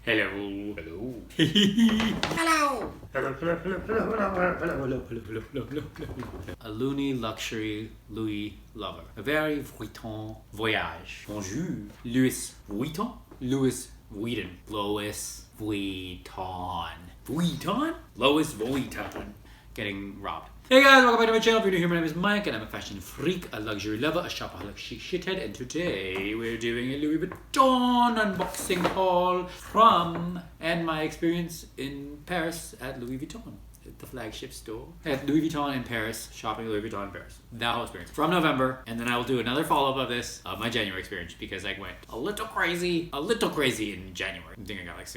Hello. Hello. Hello. A Loony luxury Louis lover. A very Vuitton voyage. Bonjour. Louis Vuitton? Louis Vuitton. Lois Vuitton. Vuitton? Lois Vuitton. Getting robbed. Hey guys, welcome back to my channel. If you're new here, my name is Mike and I'm a fashion freak, a luxury lover, a shopaholic chic shithead, and today we're doing a Louis Vuitton unboxing haul from and my experience in Paris at Louis Vuitton. The flagship store at Louis Vuitton in Paris, shopping at Louis Vuitton in Paris. That whole experience from November, and then I will do another follow-up of this of my January experience because I went a little crazy in January. I think I got like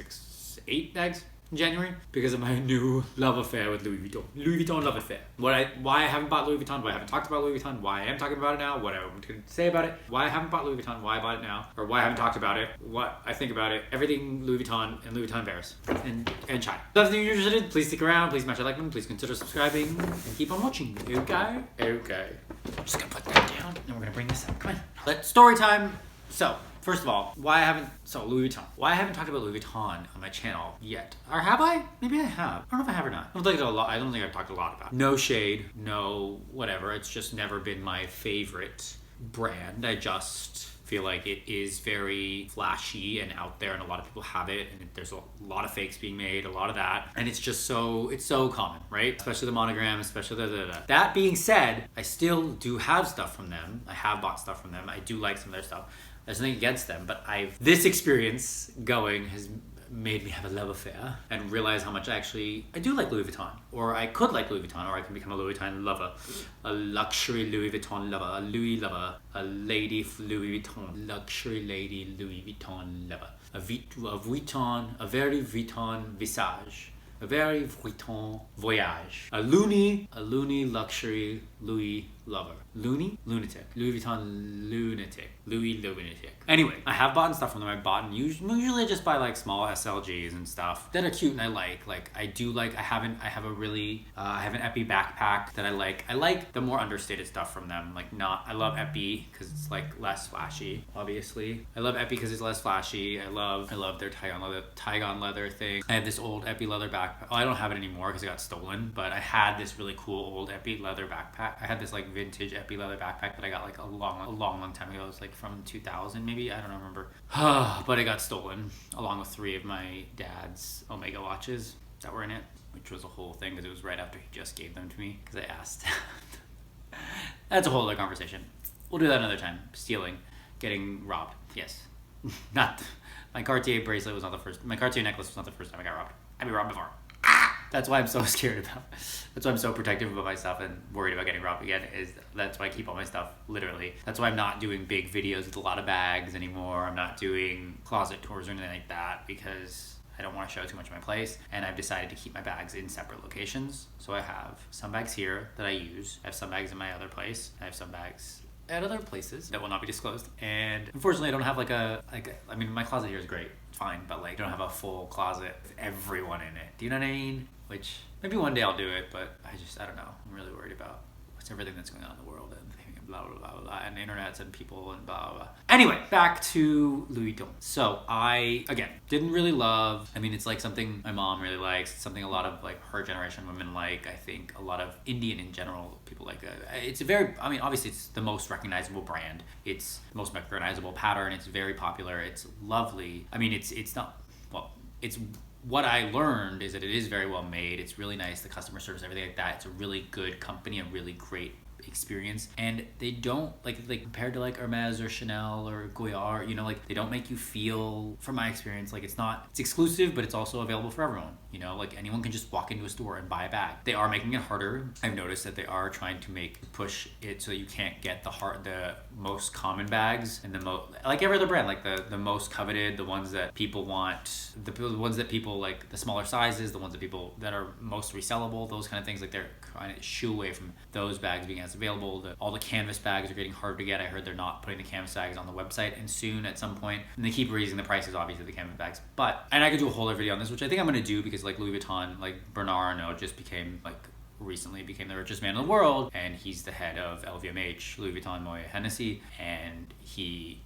8 bags in January because of my new love affair with Louis Vuitton. Louis Vuitton love affair. Why I haven't bought Louis Vuitton, why I haven't talked about Louis Vuitton, why I am talking about it now, what I want to say about it, why I haven't bought Louis Vuitton, why I bought it now, or why I haven't talked about it, what I think about it, everything Louis Vuitton and Louis Vuitton Paris and China. So if you're interested, please stick around, please smash a like button, please consider subscribing, and keep on watching. Okay? Okay. I'm just gonna put that down, and we're gonna bring this up. Come on. Let's story time. So, first of all, Louis Vuitton. Why I haven't talked about Louis Vuitton on my channel yet. Or have I? Maybe I have. I don't know if I have or not. I don't think I've talked a lot about it. No shade, no whatever. It's just never been my favorite brand. I just feel like it is very flashy and out there and a lot of people have it and there's a lot of fakes being made, a lot of that. And it's just it's so common, right? Especially the monogram, especially That being said, I still do have stuff from them. I have bought stuff from them. I do like some of their stuff. There's nothing against them, but this experience going has made me have a love affair and realize how much I do like Louis Vuitton, or I could like Louis Vuitton, or I can become a Louis Vuitton lover, a luxury Louis Vuitton lover, a Louis lover, a lady Louis Vuitton, luxury lady Louis Vuitton lover, a Vuitton, a very Vuitton visage, a very Vuitton voyage, a Loony luxury Louis lover. Loony? Lunatic. Louis Vuitton lunatic. Louis lunatic. Anyway, I have bought stuff from them. Usually I just buy like small SLGs and stuff that are cute and I like. I have an Epi backpack that I like. I like the more understated stuff from them. I love Epi because it's like less flashy, obviously. I love Epi because it's less flashy. I love their Tygon leather thing. I have this old Epi leather backpack. Well, I don't have it anymore because it got stolen, but I had this really cool old Epi leather backpack. I had this like vintage Epi leather backpack that I got like a long time ago. It was like from 2000 maybe, I don't remember. But it got stolen along with 3 of my dad's Omega watches that were in it, which was a whole thing because it was right after he just gave them to me because I asked. That's a whole other conversation. We'll do that another time. Stealing, getting robbed. Yes. Not my Cartier bracelet was not the first. My Cartier necklace was not the first time I got robbed. I've been robbed before. That's why I'm so scared that's why I'm so protective about my stuff and worried about getting robbed again. That's why I keep all my stuff, literally. That's why I'm not doing big videos with a lot of bags anymore. I'm not doing closet tours or anything like that because I don't want to show too much of my place. And I've decided to keep my bags in separate locations. So I have some bags here that I use. I have some bags in my other place. I have some bags at other places that will not be disclosed. And unfortunately, I don't have my closet here is great. Fine, but I don't have a full closet with everyone in it. Do you know what I mean? Which maybe one day I'll do it, but I don't know. I'm really worried about everything that's going on in the world and blah blah blah blah and internets and people and blah blah blah. Anyway, back to Louis Vuitton. So I didn't really love. It's like something my mom really likes. It's something a lot of her generation women like. I think a lot of Indian in general people like. It's a very. Obviously it's the most recognizable brand. It's the most recognizable pattern. It's very popular. It's lovely. It's not. Well, it's. What I learned is that it is very well made. It's really nice. The customer service, everything like that. It's a really good company, a really great experience. And they don't compared to Hermes or Chanel or Goyard, they don't make you feel, from my experience, it's exclusive, but it's also available for everyone. Anyone can just walk into a store and buy a bag. They are making it harder. I've noticed that they are trying to push it so you can't get the most common bags and like every other brand, the most coveted, the ones that people want, the ones that people like, the smaller sizes, the ones that are most resellable, those kind of things. They're trying to shoo away from those bags being as available. All the canvas bags are getting harder to get. I heard they're not putting the canvas bags on the website and soon at some point, and they keep raising the prices, obviously, the canvas bags. And I could do a whole other video on this, which I think I'm going to do because Louis Vuitton, Bernard Arnault just recently became the richest man in the world, and he's the head of LVMH, Louis Vuitton Moet Hennessy, and he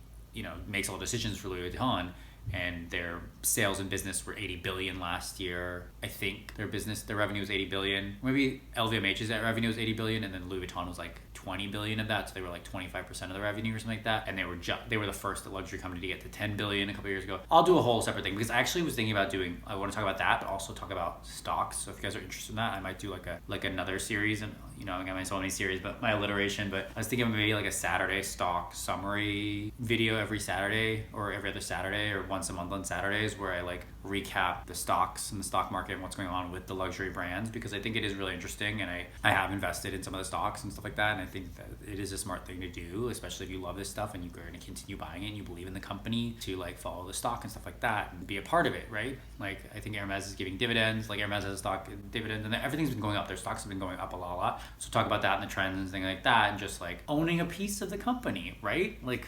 makes all decisions for Louis Vuitton. and their sales and business were 80 billion last year. I think their revenue was 80 billion. Maybe LVMH's revenue was 80 billion, and then Louis Vuitton was like 20 billion of that, so they were like 25% of the revenue or something like that, and they were the first luxury company to get to 10 billion a couple years ago. I'll do a whole separate thing because I actually was thinking about I want to talk about that, but also talk about stocks. So if you guys are interested in that, I might do like another series, and I got so many series, but my alliteration. But I was thinking of maybe like a Saturday stock summary video every Saturday or every other Saturday or once a month on Saturdays, where I like recap the stocks and the stock market and what's going on with the luxury brands, because I think it is really interesting, and I have invested in some of the stocks and stuff like that, and I think that it is a smart thing to do, especially if you love this stuff and you're going to continue buying it and you believe in the company, to like follow the stock and stuff like that and be a part of it, right? Like I think Hermes is giving dividends, like Hermes has a stock dividends, and everything's been going up. Their stocks have been going up a lot. So talk about that and the trends and things like that, and just like owning a piece of the company, right? Like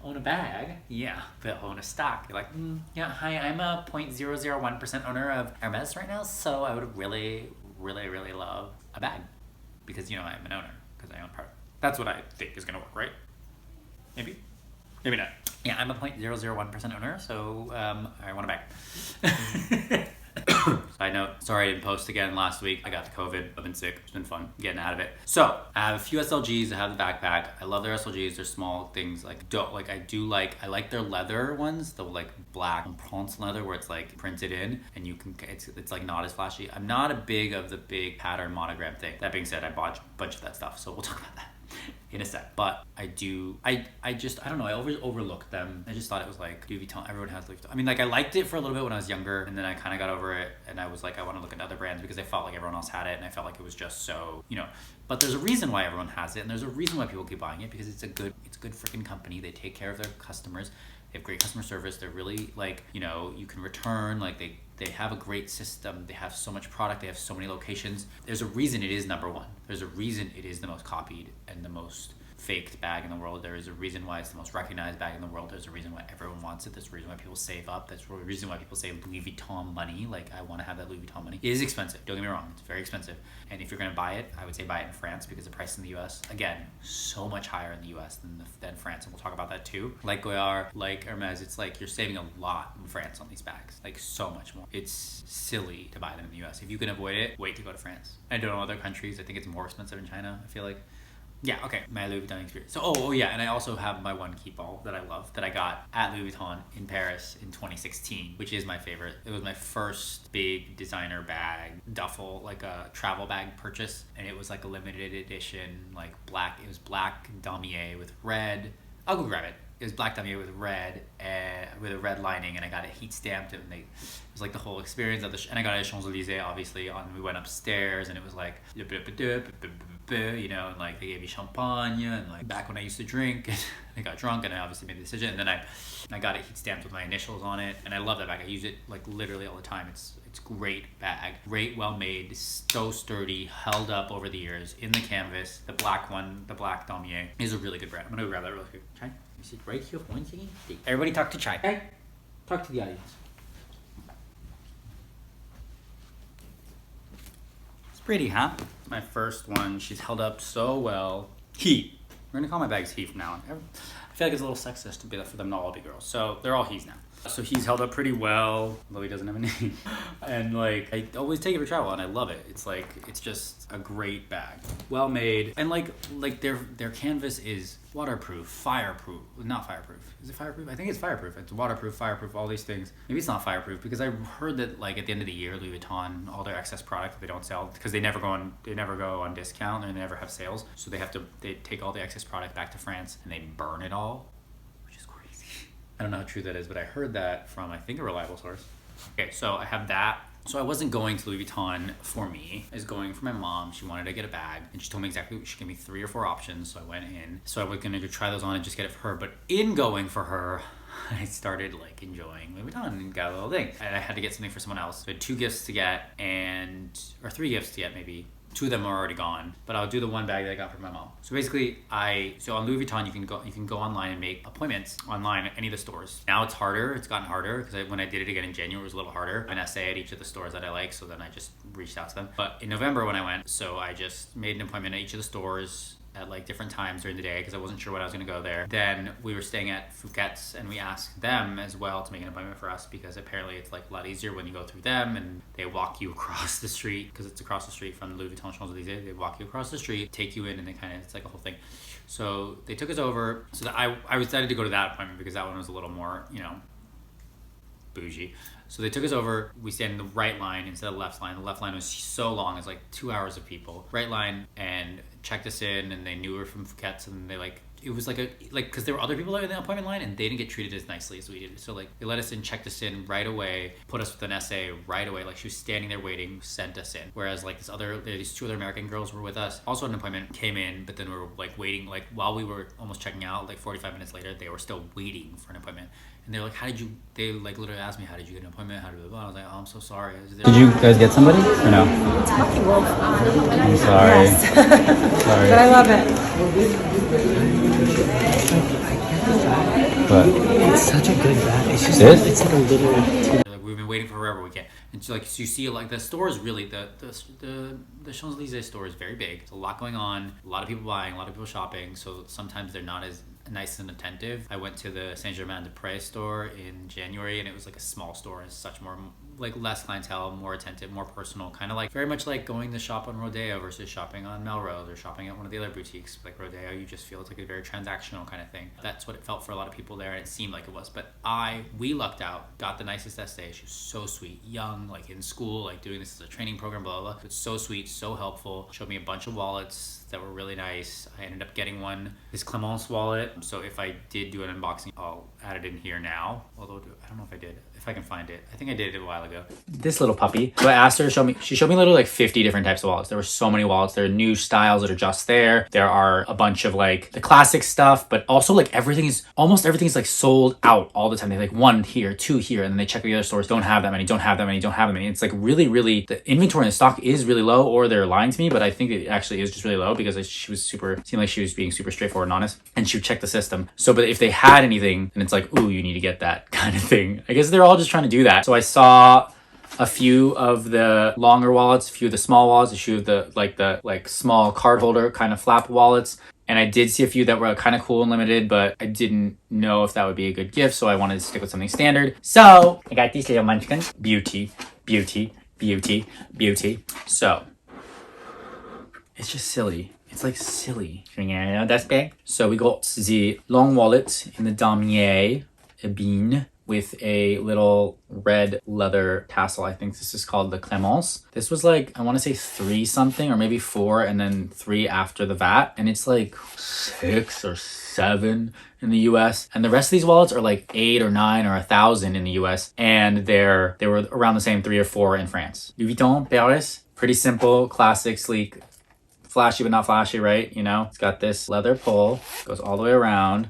own a bag, yeah, but own a stock. You're like, yeah, hi, I'm a 0.001% owner of Hermes right now, so I would really, really, really love a bag because I'm an owner because I own part. That's what I think is gonna work, right? Maybe not. Yeah, I'm a 0.001% owner, so I want a bag. Side note, sorry I didn't post again last week. I got the COVID. I've been sick. It's been fun getting out of it. So I have a few SLGs. I have the backpack. I love their SLGs. They're small things. I like their leather ones, the like black Provence leather where it's like printed in and it's like not as flashy. I'm not a big of the big pattern monogram thing. That being said, I bought a bunch of that stuff, so we'll talk about that in a sec. But I don't know, I always overlooked them. I just thought it was like Louis Vuitton. Everyone has Louis Vuitton. I mean, like I liked it for a little bit when I was younger, and then I kind of got over it, and I was like, I want to look at other brands because I felt like everyone else had it, and I felt like it was just so, but there's a reason why everyone has it, and there's a reason why people keep buying it, because it's a good freaking company. They take care of their customers. They have great customer service. They're really like, you can return, like they have a great system. They have so much product. They have so many locations. There's a reason it is number one. There's a reason it is the most copied and the most faked bag in the world. There is a reason why it's the most recognized bag in the world. There's a reason why everyone wants it. There's a reason why people save up. That's the reason why people say Louis Vuitton money. Like, I want to have that Louis Vuitton money. It is expensive. Don't get me wrong. It's very expensive. And if you're going to buy it, I would say buy it in France, because the price in the US, again, so much higher in the US than France. And we'll talk about that too. Like Goyard, like Hermes, it's like you're saving a lot in France on these bags. Like so much more. It's silly to buy them in the US. If you can avoid it, wait to go to France. I don't know other countries. I think it's more expensive in China, I feel like. Yeah, okay, my Louis Vuitton experience. So, oh yeah, and I also have my one key ball that I love that I got at Louis Vuitton in Paris in 2016, which is my favorite. It was my first big designer bag, duffel, like a travel bag purchase, and it was like a limited edition, like black. It was black damier with red. I'll go grab it. It was black damier with a red lining, and I got it heat stamped, and it was like the whole experience of and I got it at Champs-Élysées, obviously. We went upstairs, and it was like, and like they gave me champagne, and like back when I used to drink, I got drunk, and I obviously made the decision, and then I got it heat stamped with my initials on it, and I love that bag. I use it like literally all the time. It's great bag, great, well made, so sturdy, held up over the years in the canvas. The black one, the black damier, is a really good brand. I'm gonna go grab that real quick. Chai, you sit right here for 1 second. Everybody talk to Chai. Hey, talk to the audience. Pretty, huh? My first one. She's held up so well. He. We're gonna call my bags he from now on. I feel like it's a little sexist to be that for them not all be girls. So they're all he's now. So he's held up pretty well, though he doesn't have a name. And like, I always take it for travel, and I love it. It's like, it's just a great bag. Well made. And like their canvas is waterproof, fireproof. Not fireproof. Is it fireproof? I think it's fireproof. It's waterproof, fireproof, all these things. Maybe it's not fireproof, because I heard that like at the end of the year, Louis Vuitton, all their excess product they don't sell, because they never go on discount, and they never have sales. So they take all the excess product back to France, and they burn it all. I don't know how true that is, but I heard that from, I think, a reliable source. Okay, so I have that. So I wasn't going to Louis Vuitton for me. I was going for my mom. She wanted to get a bag, and she told me exactly, she gave me 3 or 4 options. So I went in. So I was gonna go try those on and just get it for her. But in going for her, I started like enjoying Louis Vuitton and got a little thing. And I had to get something for someone else. So I had 2 gifts to get, or 3 gifts to get maybe. 2 of them are already gone, but I'll do the one bag that I got from my mom. So basically, so on Louis Vuitton, you can go online and make appointments online at any of the stores. Now it's harder. It's gotten harder, because when I did it again in January, it was a little harder. An essay at each of the stores that I like, so then I just reached out to them. But in November when I went, so I just made an appointment at each of the stores. at like different times during the day because I wasn't sure when I was going to go there. Then we were staying at Phuket's and we asked them as well to make an appointment for us because apparently it's like a lot easier when you go through them and they walk you across the street because it's across the street from Louis Vuitton Champs-Elysees. They walk you across the street, take you in, and they kind of, it's like a whole thing. So they took us over. So that I was decided to go to that appointment because that one was a little more, you know, bougie. So they took us over. We stand in the right line instead of the left line. The left line was so long. It's like 2 hours of people. Right line, and checked us in, and they knew we were from Phuket's, and they like, it was like because there were other people in the appointment line and they didn't get treated as nicely as we did. So like they let us in, checked us in right away, put us with an essay right away. Like she was standing there waiting, sent us in. Whereas like these two other American girls were with us, also had an appointment, came in, but then we were like waiting, like while we were almost checking out, like 45 minutes later, they were still waiting for an appointment. And they're like, they like literally asked me, how did you get an appointment? How did blah, blah. I was like, oh, I'm so sorry. Did you guys get somebody or no? It's Lucky Wolf. I'm sorry. Yes. Sorry. But I love it. But It's such a good bag. It's just It? it's like a little. Like we've been waiting forever, we can't. And so like so you see like the store is really the Champs-Elysees store is very big. There's a lot going on, a lot of people buying, a lot of people shopping, so sometimes they're not as nice and attentive. I went to the Saint-Germain-des-Prés store in January and it was like a small store. It's such more like less clientele, more attentive, more personal, kind of like very much like going to shop on Rodeo versus shopping on Melrose or shopping at one of the other boutiques. Like Rodeo, you just feel it's like a very transactional kind of thing. That's what it felt for a lot of people there, and it seemed like it was. But we lucked out, got the nicest essay. She was so sweet, young, like in school, like doing this as a training program, blah, blah, blah. It's so sweet, so helpful. Showed me a bunch of wallets that were really nice. I ended up getting one, this Clémence wallet. So if I did do an unboxing, I'll add it in here now. Although I don't know if I did. If I can find it. I think I did it a while ago. This little puppy. So I asked her to show me, she showed me literally like 50 different types of wallets. There were so many wallets. There are new styles that are just there. There are a bunch of like the classic stuff, but also like almost everything is like sold out all the time. They have like one here, two here, and then they check the other stores, don't have that many, don't have that many, don't have that many. It's like really, really, the inventory in the stock is really low, or they're lying to me, but I think it actually is just really low because she was seemed like she was being super straightforward and honest, and she would check the system. So, but if they had anything, then it's like, ooh, you need to get that kind of thing. I guess they're all just trying to do that. So I saw a few of the longer wallets, a few of the small wallets, a few of the small card holder kind of flap wallets. And I did see a few that were kind of cool and limited, but I didn't know if that would be a good gift. So I wanted to stick with something standard. So I got these little munchkins. Beauty, beauty, beauty, beauty. So it's just silly. It's like silly. Yeah, that's big. So we got the long wallet in the damier ebene with a little red leather tassel. I think this is called the Clémence. This was like, I want to say 3 something or maybe 4 and then 3 after the VAT. And it's like 6 or 7 in the US. And the rest of these wallets are like 8 or 9 or 1,000 in the US. And they were around the same 3 or 4 in France. Louis Vuitton, Paris. Pretty simple, classic, sleek, flashy but not flashy, right? You know, it's got this leather pull, goes all the way around.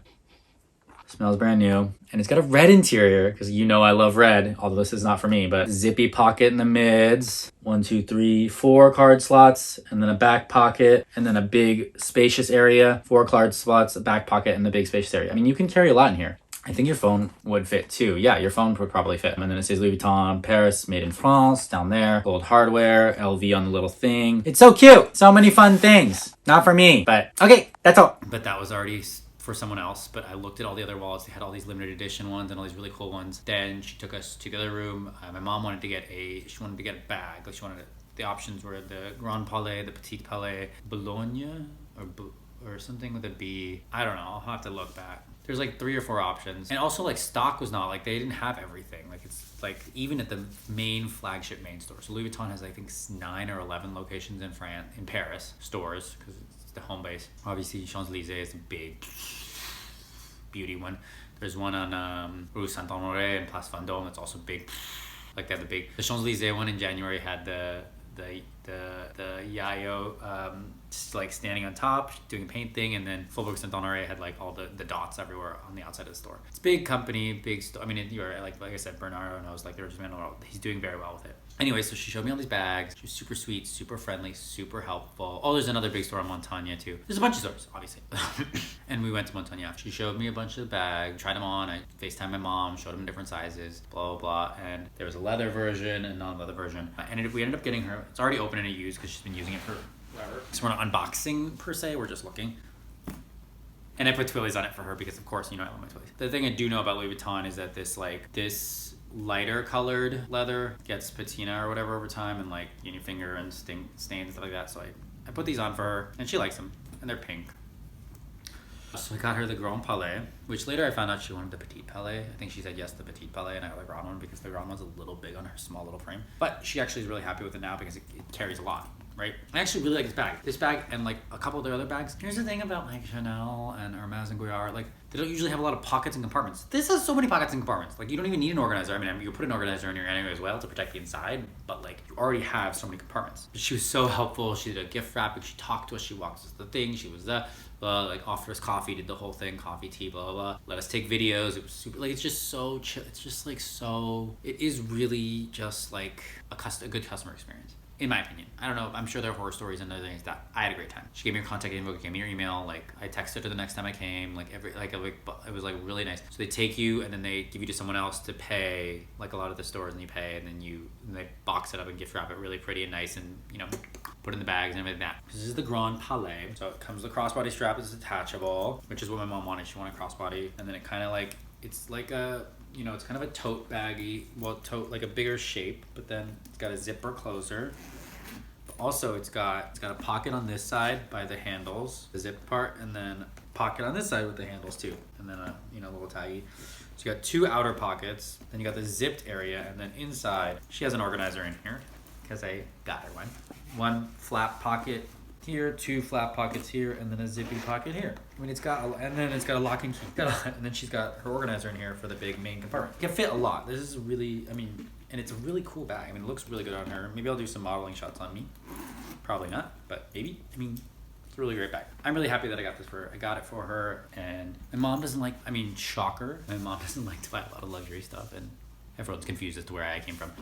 Smells brand new. And it's got a red interior because you know I love red, although this is not for me, but zippy pocket in the mids. 1, 2, 3, 4 card slots, and then a back pocket, and then a big spacious area. 4 card slots, a back pocket, and the big spacious area. I mean, you can carry a lot in here. I think your phone would fit too. Yeah, your phone would probably fit. And then it says Louis Vuitton, Paris, made in France, down there. Gold hardware, LV on the little thing. It's so cute. So many fun things. Not for me, but okay, that's all. But that was already for someone else. But I looked at all the other wallets. They had all these limited edition ones and all these really cool ones. Then she took us to the other room. My mom wanted to get a bag. Like she wanted the options were the Grand Palais, the Petit Palais, Bologna, or something with a B. I don't know. I'll have to look back. There's like 3 or 4 options. And also like stock was not like, they didn't have everything. Like it's like even at the main flagship main store. So Louis Vuitton has I think 9 or 11 locations in Paris stores because it's the home base. Obviously Champs-Elysees is a big beauty one. There's one on Rue Saint-Honoré and Place Vendôme that's also big. Like they have the Champs-Elysees one in January had the Yayo just like standing on top doing a paint thing, and then Faubourg Saint-Honoré had like all the dots everywhere on the outside of the store. It's a big company, big store. I mean, you're like I said, Bernardo knows, like he's doing very well with it. Anyway, so she showed me all these bags. She was super sweet, super friendly, super helpful. Oh, there's another big store in Montagne too. There's a bunch of stores, obviously. And we went to Montagne after. She showed me a bunch of the bags, tried them on. I FaceTimed my mom, showed them different sizes, blah, blah, blah. And there was a leather version and non-leather version. We ended up getting her, it's already open and used because she's been using it for whatever. So we're not unboxing per se, we're just looking. And I put twillies on it for her because of course, you know I love my twillies. The thing I do know about Louis Vuitton is that this lighter colored leather gets patina or whatever over time and like in your finger and stains and stuff like that. So I put these on for her and she likes them and they're pink. So I got her the Grand Palais, which later I found out she wanted the Petite Palais. I think she said yes to the Petite Palais and I got the Grand one because the Grand one's a little big on her small little frame. But she actually is really happy with it now because it carries a lot, right? I actually really like this bag. This bag and like a couple of their other bags. Here's the thing about like Chanel and Hermes and Goyard, like they don't usually have a lot of pockets and compartments. This has so many pockets and compartments. Like you don't even need an organizer. I mean, you put an organizer in your anyway as well to protect the inside, but like you already have so many compartments. She was so helpful. She did a gift wrapping. She talked to us. She walked us the thing. She was like offered us coffee, did the whole thing, coffee, tea, blah, blah, blah. Let us take videos. It was super, like, it's just so chill. It's just like so, it is really just like a good customer experience. In my opinion. I don't know, I'm sure there are horror stories and other things that I had a great time. She gave me her contact info, gave me her email, like I texted her the next time I came, it was like really nice. So they take you and then they give you to someone else to pay, like a lot of the stores, and you pay and then they box it up and gift wrap it really pretty and nice and, you know, put it in the bags and everything like that. This is the Grand Palais. So it comes with a crossbody strap, it's detachable, which is what my mom wanted. She wanted a crossbody. And then it kind of like, it's like a, you know, it's kind of a tote baggy, like a bigger shape, but then it's got a zipper closer. But also it's got a pocket on this side by the handles, the zip part, and then a pocket on this side with the handles too. And then a, you know, little taggy. So you got two outer pockets, then you got the zipped area, and then inside, she has an organizer in here, because I got her one. One flap pocket here, two flap pockets here, and then a zippy pocket here. I mean, it's got a lock and key. And then she's got her organizer in here for the big main compartment. It can fit a lot. This is really, I mean, and it's a really cool bag. I mean, it looks really good on her. Maybe I'll do some modeling shots on me. Probably not, but maybe. I mean, it's a really great bag. I'm really happy that I got this for her. I got it for her, and my mom doesn't like, I mean, shocker, my mom doesn't like to buy a lot of luxury stuff, and everyone's confused as to where I came from.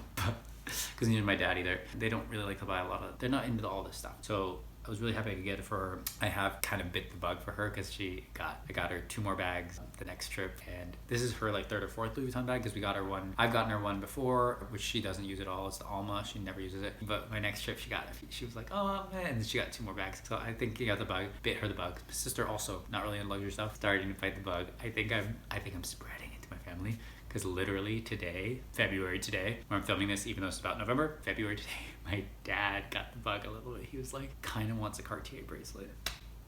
Because neither my dad either. They don't really like to buy a lot of, they're not into all this stuff. So I was really happy I could get it for her. I have kind of bit the bug for her because I got her 2 more bags the next trip, and this is her like 3rd or 4th Louis Vuitton bag because we got her one. I've gotten her one before, which she doesn't use at all. It's the Alma. She never uses it. But my next trip she got it. She was like, oh man, and she got 2 more bags. So I think he got the bug, bit her the bug. My sister also not really into luxury stuff, starting to fight the bug. I think I'm spreading it to my family. Because literally today, February today, when I'm filming this, even though it's about November, February today, my dad got the bug a little bit. He was like, kind of wants a Cartier bracelet.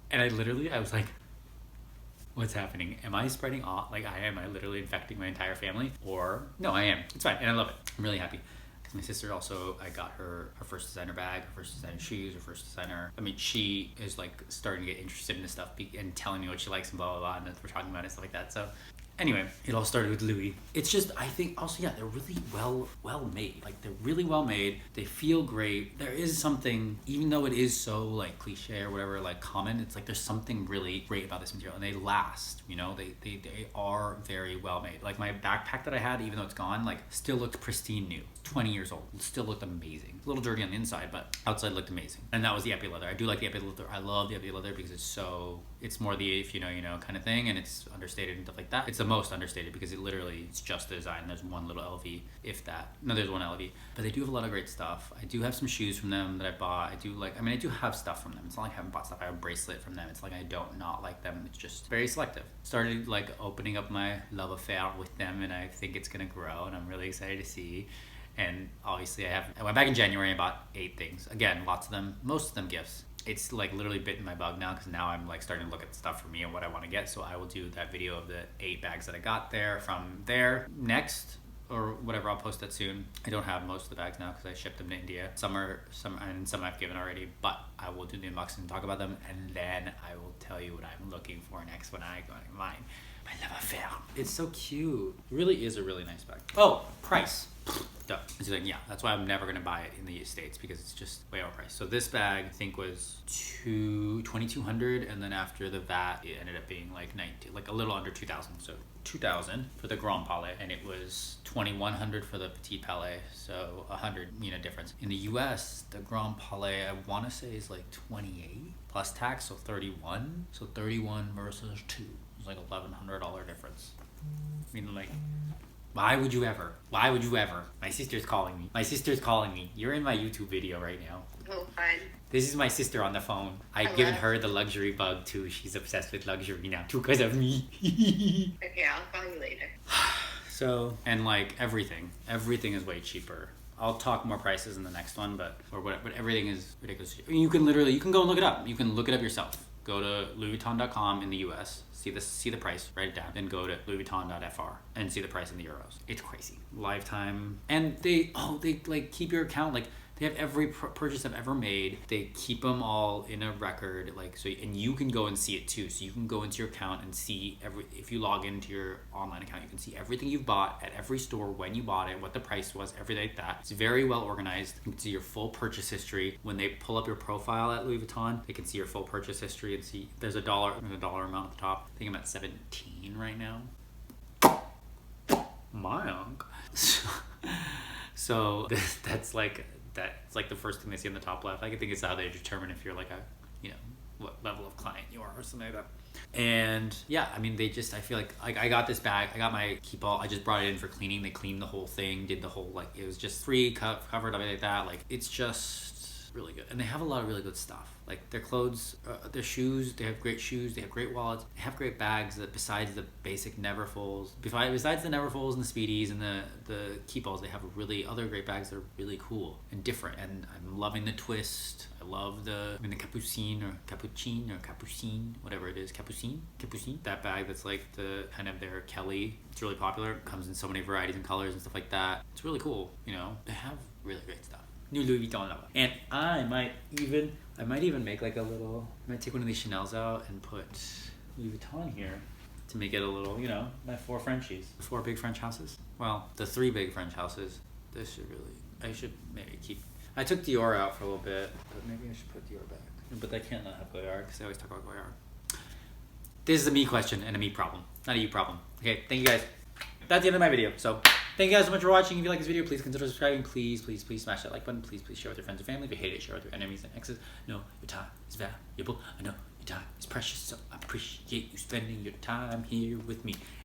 And I was like, what's happening? Am I spreading off? Like am I literally infecting my entire family? Or, no, I am. It's fine, and I love it. I'm really happy. Because my sister also, I got her first designer bag, her first designer shoes, her first designer. I mean, she is like starting to get interested in this stuff and telling me what she likes and blah, blah, blah, and we're talking about it and stuff like that. So anyway, it all started with Louis. It's just, I think also, yeah, they're really well made. Like they're really well made. They feel great. There is something, even though it is so like cliche or whatever, like common, it's like there's something really great about this material, and they last, you know, they are very well made. Like my backpack that I had, even though it's gone, like still looked pristine new. 20 years old. It still looked amazing. A little dirty on the inside, but outside looked amazing. And that was the epi leather. I do like the epi leather. I love the epi leather because it's more the if you know kind of thing, and it's understated and stuff like that. It's the most understated because it's just the design. There's one little LV, if that. No, there's one LV. But they do have a lot of great stuff. I do have some shoes from them that I bought. I do have stuff from them. It's not like I haven't bought stuff. I have a bracelet from them. It's like I don't not like them. It's just very selective. Started like opening up my love affair with them, and I think it's gonna grow, and I'm really excited to see. And obviously I went back in January and bought 8 things. Again, most of them gifts. It's like literally bitten my bug now because now I'm like starting to look at stuff for me and what I want to get. So I will do that video of the 8 bags that I got from there next or whatever. I'll post that soon. I don't have most of the bags now because I shipped them to India. Some I've given already, but I will do the unboxing and talk about them, and then I will tell you what I'm looking for next when I go in mine. My love affair. It's so cute. It really is a really nice bag. Oh, price. Duh. It's like, yeah, that's why I'm never gonna buy it in the States because it's just way overpriced. So this bag I think was $2,200, and then after the VAT it ended up being like a little under 2,000. So 2,000 for the Grand Palais, and it was 2,100 for the Petite Palais. So 100, difference. In the US, the Grand Palais I want to say is like 28 plus tax, so 31. So 31 versus 2. It's like $1,100 difference. I mean, like Why would you ever? Why would you ever? My sister's calling me. My sister's calling me. You're in my YouTube video right now. Oh, fun. This is my sister on the phone. I've Hello. given her the luxury bug too. She's obsessed with luxury now too because of me. Okay, I'll call you later. So, and like everything is way cheaper. I'll talk more prices in the next one, but everything is ridiculous. You can go and look it up. You can look it up yourself. Go to louisvuitton.com in the US, see the price, write it down, then go to louisvuitton.fr and see the price in the euros. It's crazy. Lifetime. And they like keep your account, like they have every purchase I've ever made. They keep them all in a record, like so, and you can go and see it too. So you can go into your account and see if you log into your online account, you can see everything you've bought at every store, when you bought it, what the price was, everything like that. It's very well organized. You can see your full purchase history. When they pull up your profile at Louis Vuitton, they can see your full purchase history and see there's a dollar amount at the top. I think I'm at 17 right now. My uncle. So that's like the first thing they see on the top left. I think it's how they determine if you're like what level of client you are or something like that. And yeah, I mean, I feel like I got this bag. I got my keep all. I just brought it in for cleaning. They cleaned the whole thing, did the whole it was just free covered up like that. Like it's just really good, and they have a lot of really good stuff. Like their clothes, their shoes. They have great shoes. They have great wallets. They have great bags. That besides the basic Neverfulls, besides the Neverfulls and the Speedies and the keep-alls, they have other great bags that are really cool and different. And I'm loving the twist. I love the Capucine or Capucine, whatever it is, Capucine. That bag that's like the kind of their Kelly. It's really popular. It comes in so many varieties and colors and stuff like that. It's really cool. They have really great stuff. New Louis Vuitton logo. And I might even make like I might take one of these Chanel's out and put Louis Vuitton here to make it a little, my 4 Frenchies. 4 big French houses. Well, the 3 big French houses. I should maybe keep. I took Dior out for a little bit, but maybe I should put Dior back. But I can't not have Goyard because I always talk about Goyard. This is a me question and a me problem, not a you problem. Okay, thank you guys. That's the end of my video. So thank you guys so much for watching. If you like this video, please consider subscribing. Please smash that like button. Please share with your friends and family. If you hate it, share with your enemies and exes. No, your time is valuable. I know your time is precious, so I appreciate you spending your time here with me.